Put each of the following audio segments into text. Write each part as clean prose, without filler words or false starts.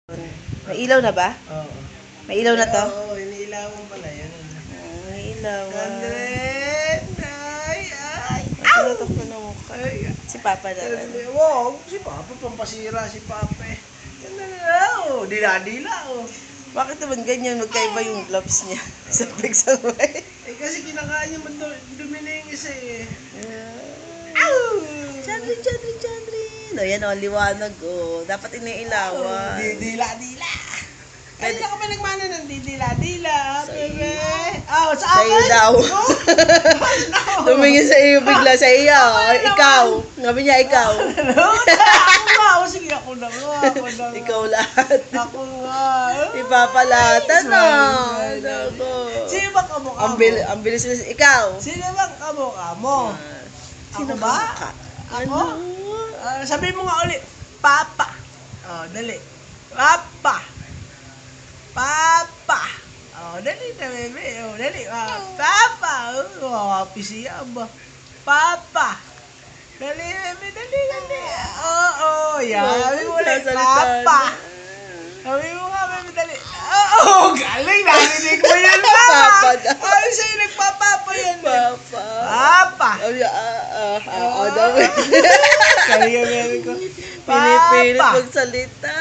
May ilaw na ba? Oo. May ilaw na to? Oo, iniilawan pala yan. May ilaw. Gandren! Ay! Matutok ko na mukha. Si Papa naman. Wow, si Papa, pampasira si Papa eh. Ganda na, oh. Dila-dila, oh. Bakit naman ganyan? Magkaiba yung gloves niya sa pagsaway. Eh, kasi kinakain niya dumi na yung isa eh. Chandrin. O yan o, liwanag o. Dapat iniilawan. Dila-dila. Kanina ka pa nagmana ng didila-dila, bebe. Sa Sa'yo akin? daw. Oh, Tumingin sa iyo bigla sa iyo. Ikaw. Sabi niya ikaw. Ako nga. O sige, ako na nga. Ikaw lahat. Ako nga. Ipapalatan na. Sino bang kamukha mo? Ang bilis. Ikaw. Sino bang kamukha mo? Ako ba? kamukha? Ako? Sabi mo nga ulit, Papa. Dali. Papa. Dali na, bebe. Dali. Papa. Happy siya ba? Papa. Dali, bebe. Dali. Yan. Sabi mo ulit, Papa. Sabi mo nga, bebe, dali. Galing. Narinig mo yan ba? Papa daw. Ay, sa'yo nagpapapa yan. Papa. Papa. Dami. Kaya ko. Pinipilit Papa. magsalita.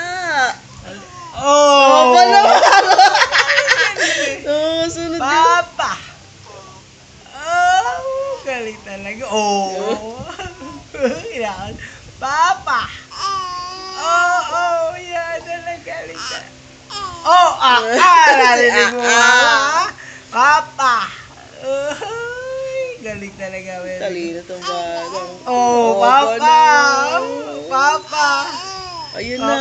Oh. Sunod yun. Papa. Galing talaga. Papa. Yan talaga. Galing talaga. Narinig mo ba? Papa. Galing talaga. Talino itong batang. Papa. Papa. Ayun na.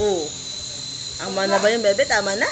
Oh. Tama na ba yung bebe? Tama na?